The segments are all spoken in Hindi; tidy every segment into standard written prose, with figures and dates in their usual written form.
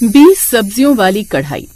20 सब्जियों वाली कढ़ाई।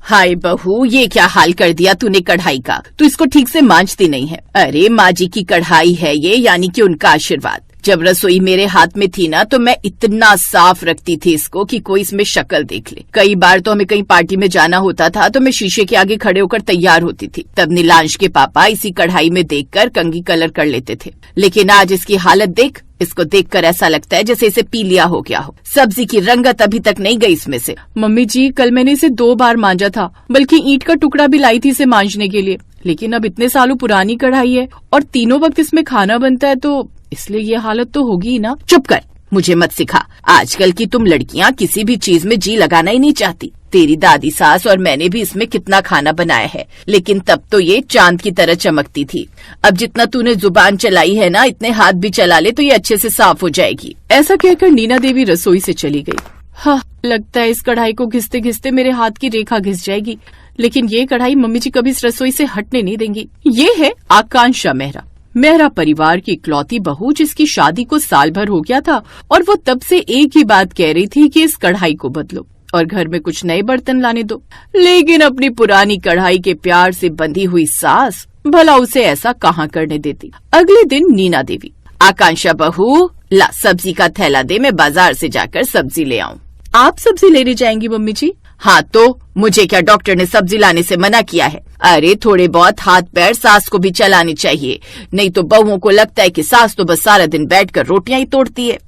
हाय बहू, ये क्या हाल कर दिया तूने कढ़ाई का। तू इसको ठीक से मांजती नहीं है। अरे माँ जी की कढ़ाई है ये, यानी कि उनका आशीर्वाद। जब रसोई मेरे हाथ में थी ना तो मैं इतना साफ रखती थी इसको कि कोई इसमें शक्ल देख ले। कई बार तो हमें कहीं पार्टी में जाना होता था तो मैं शीशे के आगे खड़े होकर तैयार होती थी। तब नीलांश के पापा इसी कढ़ाई में देखकर कंघी कलर कर लेते थे। लेकिन आज इसकी हालत देख, इसको देखकर ऐसा लगता है जैसे इसे पी लिया हो गया हो। सब्जी की रंगत अभी तक नहीं गई इसमें से। मम्मी जी, कल मैंने इसे 2 बार मांजा था, बल्कि ईंट का टुकड़ा भी लाई थी इसे मांजने के लिए। लेकिन अब इतने सालों पुरानी कढ़ाई है और तीनों वक्त इसमें खाना बनता है, तो इसलिए ये हालत तो होगी ही ना। चुप कर, मुझे मत सिखा। आजकल की तुम लड़कियां किसी भी चीज में जी लगाना ही नहीं चाहती। तेरी दादी सास और मैंने भी इसमें कितना खाना बनाया है, लेकिन तब तो ये चांद की तरह चमकती थी। अब जितना तूने जुबान चलाई है ना, इतने हाथ भी चला ले तो ये अच्छे से साफ हो जाएगी। ऐसा कहकर नीना देवी रसोई से चली गई। हाँ, लगता है इस कढ़ाई को घिसते घिसते मेरे हाथ की रेखा घिस जाएगी। लेकिन ये कढ़ाई मम्मी जी कभी इस रसोई से हटने नहीं देंगी। ये है आकांक्षा मेहरा, मेहरा परिवार की इकलौती बहू, जिसकी शादी को साल भर हो गया था और वो तब से एक ही बात कह रही थी कि इस कढ़ाई को बदलो और घर में कुछ नए बर्तन लाने दो। लेकिन अपनी पुरानी कढ़ाई के प्यार से बंधी हुई सास भला उसे ऐसा कहाँ करने देती। अगले दिन नीना देवी, आकांक्षा बहू, ला सब्जी का थैला दे, मैं बाजार से जाकर सब्जी ले आऊं। आप सब्जी लेने जाएंगी मम्मी जी? हाँ तो मुझे क्या डॉक्टर ने सब्जी लाने से मना किया है? अरे थोड़े बहुत हाथ पैर सास को भी चलाने चाहिए, नहीं तो बहुओं को लगता है कि सास तो बस सारा दिन बैठकर रोटियां ही तोड़ती है।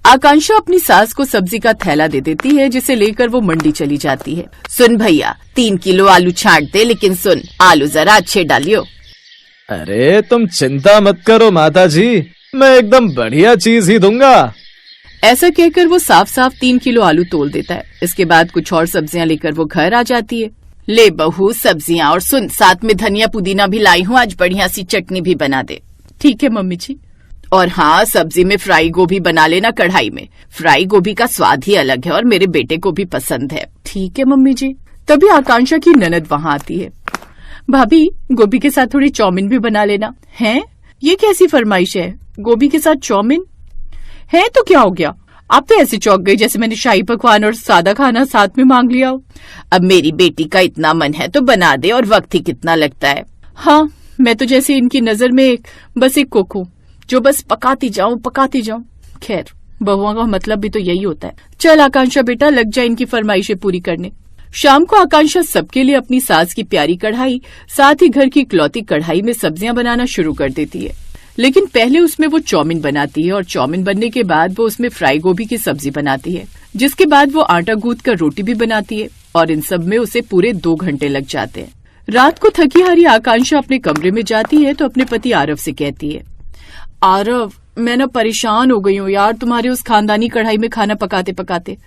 आकांक्षा अपनी सास को सब्जी का थैला दे देती है, जिसे लेकर वो मंडी चली जाती है। सुन भैया, 3 किलो आलू छांट दे, लेकिन सुन, आलू जरा अच्छे डालियो। अरे तुम चिंता मत करो माता जी, मैं एकदम बढ़िया चीज ही दूंगा। ऐसा कहकर वो साफ साफ 3 किलो आलू तोल देता है। इसके बाद कुछ और सब्जियां लेकर वो घर आ जाती है। ले बहू सब्जियां, और सुन, साथ में धनिया पुदीना भी लाई हूँ, आज बढ़िया सी चटनी भी बना दे। ठीक है मम्मी जी। और हाँ, सब्जी में फ्राई गोभी बना लेना कढ़ाई में। फ्राई गोभी का स्वाद ही अलग है और मेरे बेटे को भी पसंद है। ठीक है मम्मी जी। तभी आकांक्षा की ननद वहाँ आती है। भाभी, गोभी के साथ थोड़ी चाउमीन भी बना लेना। है, ये कैसी फरमाइश है? गोभी के साथ चाउमीन है तो क्या हो गया? आप तो ऐसे चौंक गई जैसे मैंने शाही पकवान और सादा खाना साथ में मांग लिया हो। अब मेरी बेटी का इतना मन है तो बना दे, और वक्त ही कितना लगता है। हाँ, मैं तो जैसे इनकी नजर में बस एक कुक हूँ, जो बस पकाती जाऊं पकाती जाऊं। खैर, बहुओं का मतलब भी तो यही होता है। चल आकांक्षा बेटा, लग जा इनकी फरमाइशें पूरी करने। शाम को आकांक्षा सबके लिए अपनी सास की प्यारी कढ़ाई, साथ ही घर की इकलौती कढ़ाई में सब्जियां बनाना शुरू कर देती है। लेकिन पहले उसमें वो चाउमीन बनाती है और चाउमीन बनने के बाद वो उसमें फ्राई गोभी की सब्जी बनाती है, जिसके बाद वो आटा गूंथ कर रोटी भी बनाती है, और इन सब में उसे पूरे 2 घंटे लग जाते हैं। रात को थकी हारी आकांक्षा अपने कमरे में जाती है तो अपने पति आरव से कहती है, आरव, मैं ना परेशान हो गई हूँ यार तुम्हारे उस खानदानी कढ़ाई में खाना पकाते पकाते।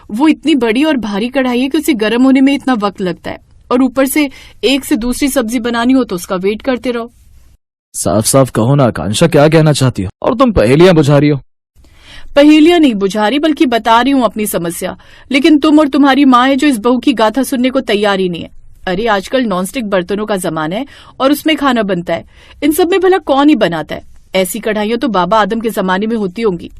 वो इतनी बड़ी और भारी कढ़ाई है कि उसे गर्म होने में इतना वक्त लगता है, और ऊपर से एक से दूसरी सब्जी बनानी हो तो उसका वेट करते रहो। साफ साफ कहो ना आकांक्षा, क्या कहना चाहती हो? और तुम पहेलियां बुझा रही हो। पहेलियां नहीं बुझा रही, बल्कि बता रही हूँ अपनी समस्या। लेकिन तुम और तुम्हारी माँ है जो इस बहू की गाथा सुनने को तैयार ही नहीं है। अरे आजकल नॉनस्टिक बर्तनों का जमाना है और उसमें खाना बनता है। इन सब में भला कौन ही बनाता है? ऐसी कढ़ाइयां तो बाबा आदम के जमाने में होती होंगी।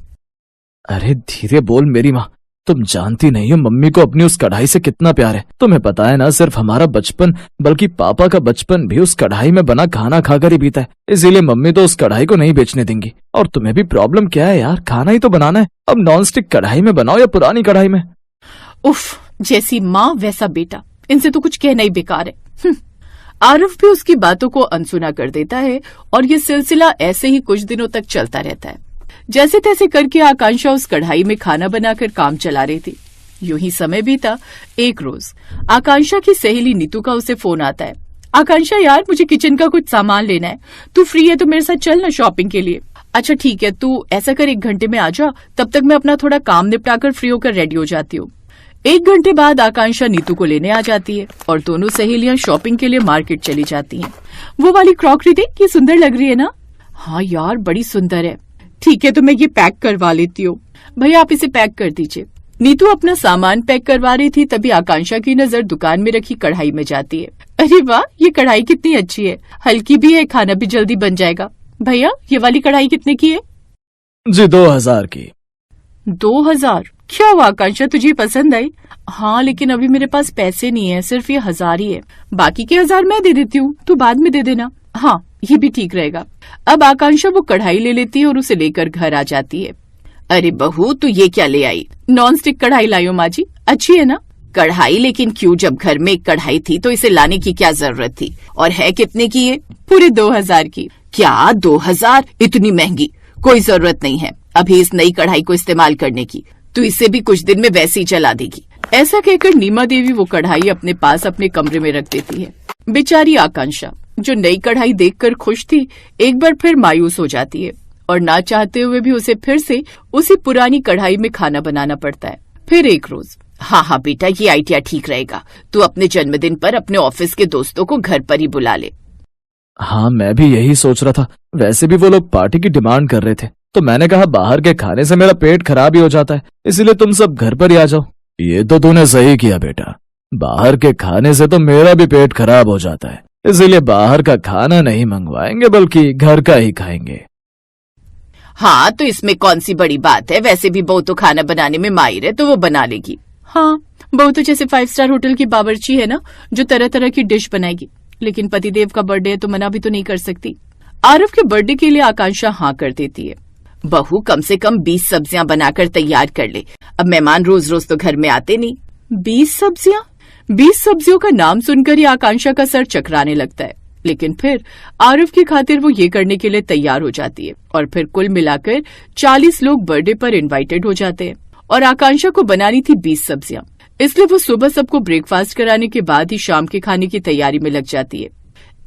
अरे धीरे बोल मेरी माँ, तुम जानती नहीं हो मम्मी को अपनी उस कढ़ाई से कितना प्यार है। तुम्हें पता है ना, सिर्फ हमारा बचपन बल्कि पापा का बचपन भी उस कढ़ाई में बना खाना खाकर ही बीता है। इसीलिए मम्मी तो उस कढ़ाई को नहीं बेचने देंगी। और तुम्हें भी प्रॉब्लम क्या है यार? खाना ही तो बनाना है। अब नॉनस्टिक कढ़ाई में बनाओ या पुरानी कढ़ाई में। उफ, जैसी माँ वैसा बेटा, इनसे तो कुछ कहना ही बेकार है। आरव भी उसकी बातों को अनसुना कर देता है और ये सिलसिला ऐसे ही कुछ दिनों तक चलता रहता है। जैसे तैसे करके आकांक्षा उस कढ़ाई में खाना बनाकर काम चला रही थी। यूं ही समय बीता। एक रोज आकांक्षा की सहेली नीतू का उसे फोन आता है। आकांक्षा यार, मुझे किचन का कुछ सामान लेना है, तू फ्री है तो मेरे साथ चल ना शॉपिंग के लिए। अच्छा ठीक है, तू ऐसा कर 1 घंटे में आ जा, तब तक मैं अपना थोड़ा काम निपटाकर फ्री होकर रेडी हो जाती हूँ। 1 घंटे बाद आकांक्षा नीतू को लेने आ जाती है और दोनों सहेलियां शॉपिंग के लिए मार्केट चली जाती हैं। वो वाली क्रॉकरी देख, ये सुंदर लग रही है ना? हाँ यार, बड़ी सुंदर है। ठीक है, तो मैं ये पैक करवा लेती हूँ। भैया आप इसे पैक कर दीजिए। नीतू अपना सामान पैक करवा रही थी, तभी आकांक्षा की नजर दुकान में रखी कढ़ाई में जाती है। अरे वाह, ये कढ़ाई कितनी अच्छी है, हल्की भी है, खाना भी जल्दी बन जाएगा। भैया ये वाली कढ़ाई कितने की है? जी 2000 की। 2,000? क्या हुआ आकांक्षा, तुझे पसंद आई? हाँ, लेकिन अभी मेरे पास पैसे नहीं है, सिर्फ ये 1,000 ही है। बाकी के 1,000 मैं दे देती हूँ, तू बाद में दे देना। हाँ, ये भी ठीक रहेगा। अब आकांक्षा वो कढ़ाई ले लेती है और उसे लेकर घर आ जाती है। अरे बहू, तू ये क्या ले आई? नॉन स्टिक कढ़ाई लाई हो माँ जी, अच्छी है ना? कढ़ाई? लेकिन क्यों, जब घर में एक कढ़ाई थी तो इसे लाने की क्या जरूरत थी? और है कितने की ये? पूरे 2,000 की। क्या 2,000? इतनी महंगी? कोई जरूरत नहीं है अभी इस नई कढ़ाई को इस्तेमाल करने की, तू इसे भी कुछ दिन में वैसे ही चला देगी। ऐसा कहकर नीमा देवी वो कढ़ाई अपने पास अपने कमरे में रख देती है। बेचारी आकांक्षा जो नई कढ़ाई देखकर खुश थी, एक बार फिर मायूस हो जाती है और ना चाहते हुए भी उसे फिर से उसी पुरानी कढ़ाई में खाना बनाना पड़ता है। फिर एक रोज, हाँ बेटा, ये आइडिया ठीक रहेगा, तू अपने जन्मदिन पर अपने ऑफिस के दोस्तों को घर पर ही बुला ले। हाँ, मैं भी यही सोच रहा था। वैसे भी वो लोग पार्टी की डिमांड कर रहे थे, तो मैंने कहा बाहर के खाने से मेरा पेट खराब ही हो जाता है, इसलिए तुम सब घर पर ही आ जाओ। ये तो तूने सही किया बेटा, बाहर के खाने से तो मेरा भी पेट खराब हो जाता है, इसीलिए बाहर का खाना नहीं मंगवाएंगे बल्कि घर का ही खाएंगे। हाँ, तो इसमें कौन सी बड़ी बात है? वैसे भी बहू तो खाना बनाने में माहिर है, तो वो बना लेगी। हाँ, बहू तो जैसे 5 स्टार होटल की बावर्ची है ना, जो तरह तरह की डिश बनाएगी। लेकिन पतिदेव का बर्थडे है तो मना भी तो नहीं कर सकती। आरव के बर्थडे के लिए आकांक्षा हाँ कर देती है। बहू कम से कम 20 सब्जियां बनाकर तैयार कर ले, अब मेहमान रोज रोज तो घर में आते नहीं। 20 सब्जियां? 20 सब्जियों का नाम सुनकर ही आकांक्षा का सर चकराने लगता है, लेकिन फिर आरव की खातिर वो ये करने के लिए तैयार हो जाती है और फिर कुल मिलाकर 40 लोग बर्थडे पर इनवाइटेड हो जाते हैं और आकांक्षा को बनानी थी 20 सब्जियां, इसलिए वो सुबह सबको ब्रेकफास्ट कराने के बाद ही शाम के खाने की तैयारी में लग जाती है।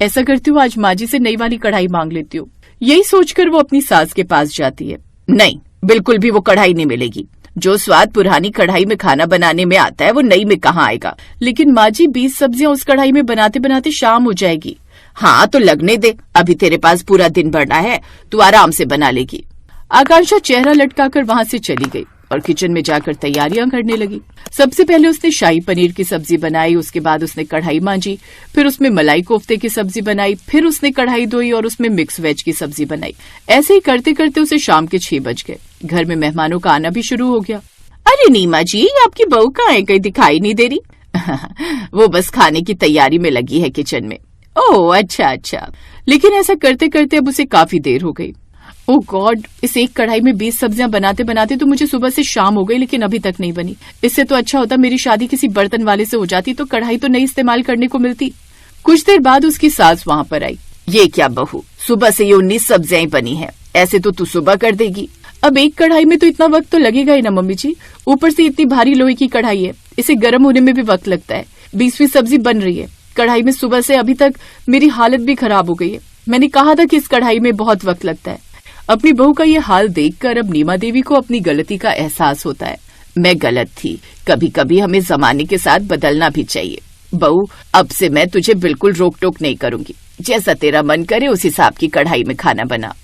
ऐसा करती हूँ आज माँ जी से नई वाली कढ़ाई मांग लेती हूँ, यही सोचकर वो अपनी सास के पास जाती है। नहीं, बिल्कुल भी वो कढ़ाई नहीं मिलेगी। जो स्वाद पुरानी कढ़ाई में खाना बनाने में आता है वो नई में कहाँ आएगा। लेकिन माँ जी 20 सब्जियां उस कढ़ाई में बनाते बनाते शाम हो जाएगी। हाँ तो लगने दे, अभी तेरे पास पूरा दिन बढ़ा है, तू आराम से बना लेगी। आकांक्षा चेहरा लटकाकर वहाँ से चली गई और किचन में जाकर तैयारियां करने लगी। सबसे पहले उसने शाही पनीर की सब्जी बनाई, उसके बाद उसने कढ़ाई मांजी, फिर उसमें मलाई कोफ्ते की सब्जी बनाई, फिर उसने कढ़ाई धोई और उसमें मिक्स वेज की सब्जी बनाई। ऐसे ही करते करते उसे शाम के 6 बज गए। घर में मेहमानों का आना भी शुरू हो गया। अरे नीमा जी, आपकी बहू कहाँ है, कहीं दिखाई नहीं दे रही। वो बस खाने की तैयारी में लगी है किचन में। ओह अच्छा। लेकिन ऐसा करते करते अब उसे काफी देर हो गई। ओह गॉड, इस एक कढ़ाई में 20 सब्जियां बनाते बनाते तो मुझे सुबह से शाम हो गई, लेकिन अभी तक नहीं बनी। इससे तो अच्छा होता मेरी शादी किसी बर्तन वाले से हो जाती, तो कढ़ाई तो नहीं इस्तेमाल करने को मिलती। कुछ देर बाद उसकी सास वहाँ पर आई। ये क्या बहू, सुबह से ये 19 सब्जियां बनी है, ऐसे तो तू सुबह कर देगी। अब एक कढ़ाई में तो इतना वक्त तो लगेगा ही ना मम्मी जी, ऊपर से इतनी भारी लोहे की कढ़ाई है, इसे गर्म होने में भी वक्त लगता है। 20वीं सब्जी बन रही है कढ़ाई में, सुबह से अभी तक मेरी हालत भी खराब हो गई है। मैंने कहा था कि इस कढ़ाई में बहुत वक्त लगता है। अपनी बहू का ये हाल देखकर अब नीमा देवी को अपनी गलती का एहसास होता है। मैं गलत थी, कभी कभी हमें जमाने के साथ बदलना भी चाहिए। बहू, अब से मैं तुझे बिल्कुल रोक टोक नहीं करूंगी, जैसा तेरा मन करे उस हिसाब की कढ़ाई में खाना बना।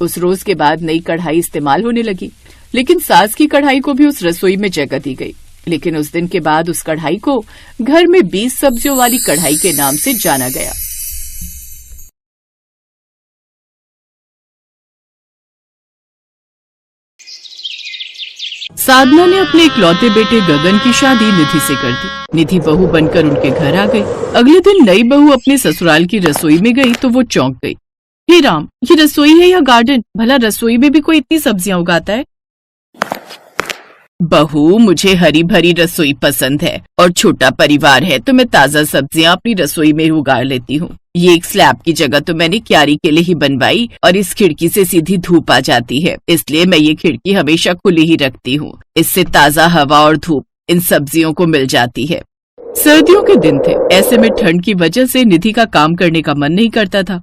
उस रोज के बाद नई कढ़ाई इस्तेमाल होने लगी, लेकिन सास की कढ़ाई को भी उस रसोई में जगह दी गई। लेकिन उस दिन के बाद उस कढ़ाई को घर में 20 सब्जियों वाली कढ़ाई के नाम से जाना गया। साधना ने अपने इकलौते बेटे गगन की शादी निधि से कर दी। निधि बहू बनकर उनके घर आ गई। अगले दिन नई बहू अपने ससुराल की रसोई में गई तो वो चौंक गई। हे राम, ये रसोई है या गार्डन? भला रसोई में भी कोई इतनी सब्जियां उगाता है? बहू, मुझे हरी भरी रसोई पसंद है और छोटा परिवार है तो मैं ताजा सब्जियां अपनी रसोई में उगा लेती हूँ। ये एक स्लैब की जगह तो मैंने क्यारी के लिए ही बनवाई और इस खिड़की से सीधी धूप आ जाती है, इसलिए मैं ये खिड़की हमेशा खुली ही रखती हूँ। इससे ताजा हवा और धूप इन सब्जियों को मिल जाती है। सर्दियों के दिन थे, ऐसे में ठंड की वजह से निधि का काम करने का मन नहीं करता था,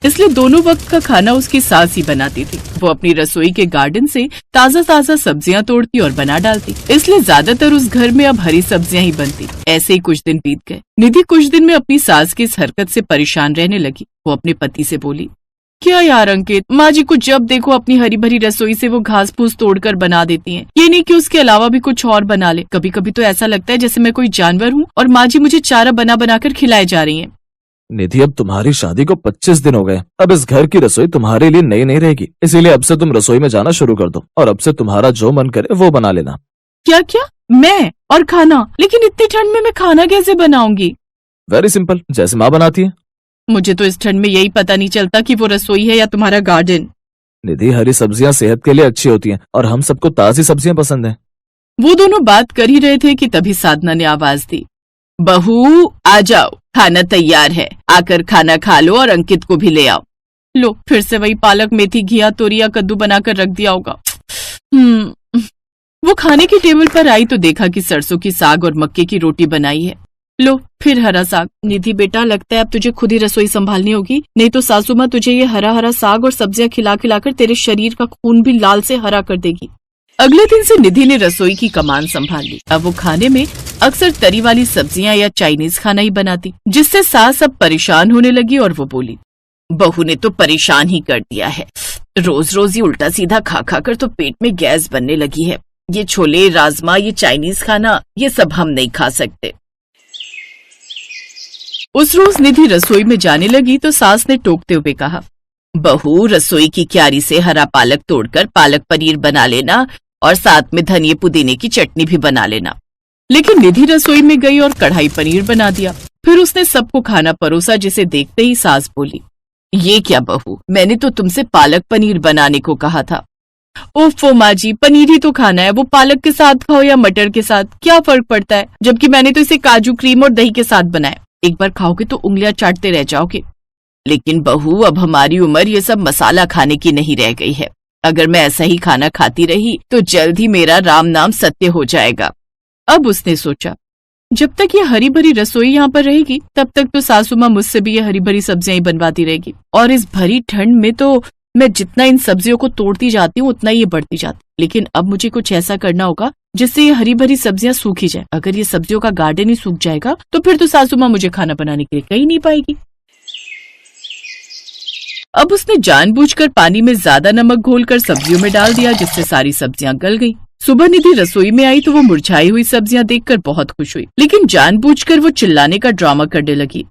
इसलिए दोनों वक्त का खाना उसकी सास ही बनाती थी। वो अपनी रसोई के गार्डन से ताजा ताजा सब्जियां तोड़ती और बना डालती, इसलिए ज्यादातर उस घर में अब हरी सब्जियां ही बनती। ऐसे ही कुछ दिन बीत गए। निधि कुछ दिन में अपनी सास की इस हरकत से परेशान रहने लगी। वो अपने पति से बोली, क्या यार अंकित, माँ जी को जब देखो अपनी हरी भरी रसोई से वो घास फूस तोड़कर बना देती हैं। ये नहीं कि उसके अलावा भी कुछ और बना ले। कभी कभी तो ऐसा लगता है जैसे मैं कोई जानवर हूँ और माँ जी मुझे चारा बना बनाकर खिलाए जा रही हैं। निधि, अब तुम्हारी शादी को 25 दिन हो गए। अब इस घर की रसोई तुम्हारे लिए नई नहीं रहेगी, इसीलिए अब से तुम रसोई में जाना शुरू कर दो और अब से तुम्हारा जो मन करे वो बना लेना। क्या क्या? मैं और खाना? लेकिन इतनी ठंड में मैं खाना कैसे बनाऊंगी? वेरी सिंपल, जैसे माँ बनाती है। मुझे तो इस ठंड में यही पता नहीं चलता कि वो रसोई है या तुम्हारा गार्डन। निधि, हरी सब्जियां सेहत के लिए अच्छी होती हैं और हम सबको ताजी सब्जियां पसंद हैं। वो दोनों बात कर ही रहे थे कि तभी साधना ने आवाज दी, बहू आ जाओ, खाना तैयार है, आकर खाना खा लो और अंकित को भी ले आओ। लो, फिर से वही पालक, मेथी, घिया, तोरिया, कद्दू बनाकर रख दिया होगा। वो खाने की टेबल पर आई तो देखा कि सरसों की साग और मक्के की रोटी बनाई है। लो, फिर हरा साग। निधि बेटा, लगता है अब तुझे खुद ही रसोई संभालनी होगी, नहीं तो सासू माँ तुझे ये हरा हरा साग और सब्जियां खिला खिलाकर तेरे शरीर का खून भी लाल से हरा कर देगी। अगले दिन से निधि ने रसोई की कमान संभाल ली। अब वो खाने में अक्सर तरी वाली सब्जियां या चाइनीज खाना ही बनाती, जिससे सास अब परेशान होने लगी और वो बोली, बहू ने तो परेशान ही कर दिया है, रोज रोज ही उल्टा सीधा खा खा कर तो पेट में गैस बनने लगी है। ये छोले, राजमा, ये चाइनीज खाना, ये सब हम नहीं खा सकते। उस रोज निधि रसोई में जाने लगी तो सास ने टोकते हुए कहा, बहू, रसोई की क्यारी से हरा पालक तोड़कर पालक पनीर बना लेना और साथ में धनिये पुदीने की चटनी भी बना लेना। लेकिन निधि रसोई में गई और कढ़ाई पनीर बना दिया। फिर उसने सबको खाना परोसा, जिसे देखते ही सास बोली, ये क्या बहू, मैंने तो तुमसे पालक पनीर बनाने को कहा था। ओफो माँ जी, पनीर ही तो खाना है, वो पालक के साथ खाओ या मटर के साथ, क्या फर्क पड़ता है, जबकि मैंने तो इसे काजू, क्रीम और दही के साथ बनाया। एक बार खाओगे तो उंगलियां चाटते रह जाओगे। लेकिन बहू, अब हमारी उम्र ये सब मसाला खाने की नहीं रह गई है। अगर मैं ऐसा ही खाना खाती रही तो जल्द ही मेरा राम नाम सत्य हो जाएगा। अब उसने सोचा, जब तक ये हरी भरी रसोई यहाँ पर रहेगी तब तक तो सासू माँ मुझसे भी ये हरी भरी सब्जियां ही बनवाती रहेगी, और इस भरी ठंड में तो मैं जितना इन सब्जियों को तोड़ती जाती हूँ उतना ये बढ़ती जाती। लेकिन अब मुझे कुछ ऐसा करना होगा जिससे ये हरी भरी सब्जियां सूखी जाए। अगर ये सब्जियों का गार्डन ही सूख जाएगा तो फिर तो सासू माँ मुझे खाना बनाने के लिए कहीं नहीं पाएगी। अब उसने जानबूझकर पानी में ज्यादा नमक घोलकर सब्जियों में डाल दिया, जिससे सारी सब्जियां गल गईं। सुबह निधि रसोई में आई तो वो मुरझाई हुई सब्जियां देखकर बहुत खुश हुई, लेकिन जानबूझकर वो चिल्लाने का ड्रामा करने लगी।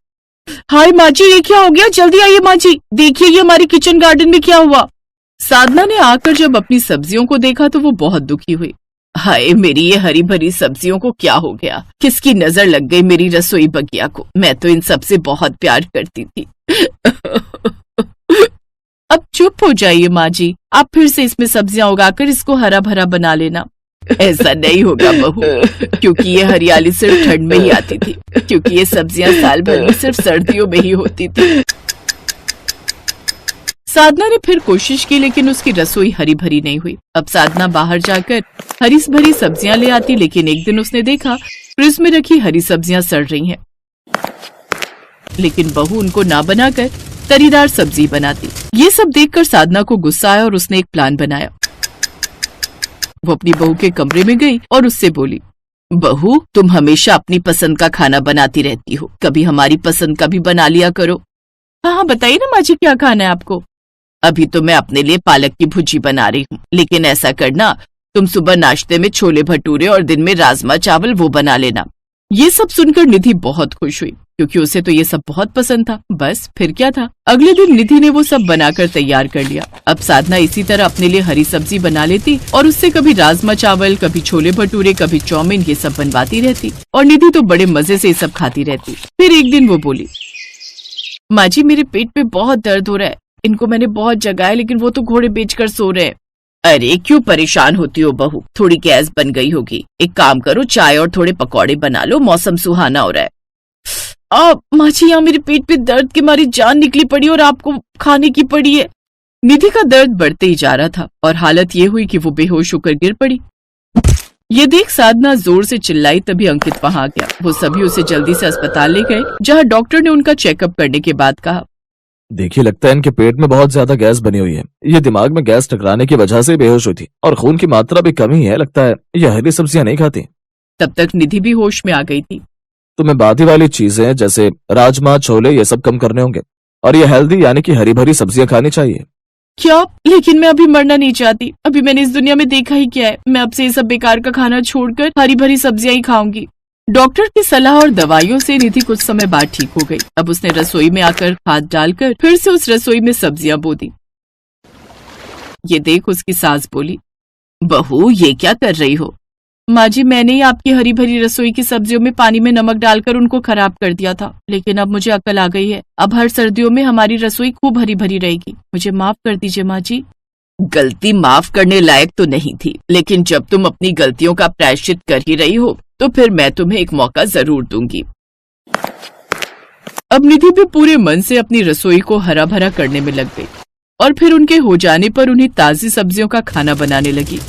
हाय माँ जी, ये क्या हो गया? जल्दी आइए माँ जी, देखिए ये हमारी किचन गार्डन में क्या हुआ। साधना ने आकर जब अपनी सब्जियों को देखा तो वो बहुत दुखी हुई। हाय, मेरी ये हरी भरी सब्जियों को क्या हो गया? किसकी नजर लग गई मेरी रसोई बगिया को? मैं तो इन सबसे बहुत प्यार करती थी। अब चुप हो जाइए माँ जी, आप फिर से इसमें सब्जियां उगाकर इसको हरा भरा बना लेना। ऐसा नहीं होगा बहू, क्योंकि ये हरियाली सिर्फ ठंड में ही आती थी, क्योंकि ये सब्जियां साल भर में सिर्फ सर्दियों में ही होती थी। साधना ने फिर कोशिश की, लेकिन उसकी रसोई हरी भरी नहीं हुई। अब साधना बाहर जाकर हरी भरी सब्जियां ले आती, लेकिन एक दिन उसने देखा फ्रिज में रखी हरी सब्जियां सड़ रही हैं। लेकिन बहू उनको ना बनाकर तरीदार सब्जी बनाती। ये सब देखकर साधना को गुस्सा आया और उसने एक प्लान बनाया। वो अपनी बहू के कमरे में गई और उससे बोली, बहू, तुम हमेशा अपनी पसंद का खाना बनाती रहती हो, कभी हमारी पसंद का भी बना लिया करो। हाँ, बताइए ना माँ जी, क्या खाना है आपको? अभी तो मैं अपने लिए पालक की भुजी बना रही हूँ, लेकिन ऐसा करना, तुम सुबह नाश्ते में छोले भटूरे और दिन में राजमा चावल वो बना लेना। ये सब सुनकर निधि बहुत खुश हुई, क्योंकि उसे तो ये सब बहुत पसंद था। बस फिर क्या था, अगले दिन निधि ने वो सब बनाकर तैयार कर लिया। अब साधना इसी तरह अपने लिए हरी सब्जी बना लेती और उससे कभी राजमा चावल, कभी छोले भटूरे, कभी चाउमीन, ये सब बनवाती रहती, और निधि तो बड़े मजे से ये सब खाती रहती। फिर एक दिन वो बोली, माँ जी, मेरे पेट में बहुत दर्द हो रहा है, इनको मैंने बहुत जगाया लेकिन वो तो घोड़े बेचकर सो रहे हैं। अरे क्यों परेशान होती हो बहू, थोड़ी गैस बन गई होगी। एक काम करो, चाय और थोड़े पकौड़े बना लो, मौसम सुहाना हो रहा है। माँ जी, यहाँ मेरे पेट पे दर्द की मारी जान निकली पड़ी और आपको खाने की पड़ी है। निधि का दर्द बढ़ते ही जा रहा था और हालत ये हुई कि वो बेहोश होकर गिर पड़ी। ये देख साधना जोर से चिल्लाई, तभी अंकित वहां आ गया। वो सभी उसे जल्दी से अस्पताल ले गए, जहाँ डॉक्टर ने उनका चेकअप करने के बाद कहा, देखिए, लगता है इनके पेट में बहुत ज्यादा गैस बनी हुई है। ये दिमाग में गैस टकराने की वजह से बेहोश हुई थी और खून की मात्रा भी कमी है। लगता है ये हरी सब्जियां नहीं खाती। तब तक निधि भी होश में आ गई थी। तुम्हें बादी वाली चीजें जैसे राजमा, छोले, ये सब कम करने होंगे और ये हेल्दी यानी कि हरी भरी सब्जियां खानी चाहिए। क्या? लेकिन मैं अभी मरना नहीं चाहती। अभी मैंने इस दुनिया में देखा ही क्या है। मैं अब से ये सब बेकार का खाना छोड़कर हरी भरी सब्जियां ही खाऊंगी। डॉक्टर की सलाह और दवाइयों से निधि कुछ समय बाद ठीक हो गई। अब उसने रसोई में आकर खाद डालकर फिर से उस रसोई में सब्जियां बो दी। ये देख उसकी सास बोली, बहू ये क्या कर रही हो? माँ जी, मैंने ही आपकी हरी भरी रसोई की सब्जियों में पानी में नमक डालकर उनको खराब कर दिया था, लेकिन अब मुझे अकल आ गई है। अब हर सर्दियों में हमारी रसोई खूब हरी भरी रहेगी। मुझे माफ कर दीजिए माँ जी। गलती माफ करने लायक तो नहीं थी, लेकिन जब तुम अपनी गलतियों का प्रायश्चित कर ही रही हो तो फिर मैं तुम्हें एक मौका जरूर दूंगी। अब निधि भी पूरे मन से अपनी रसोई को हरा भरा करने में लग गई और फिर उनके हो जाने पर उन्हें ताजी सब्जियों का खाना बनाने लगी।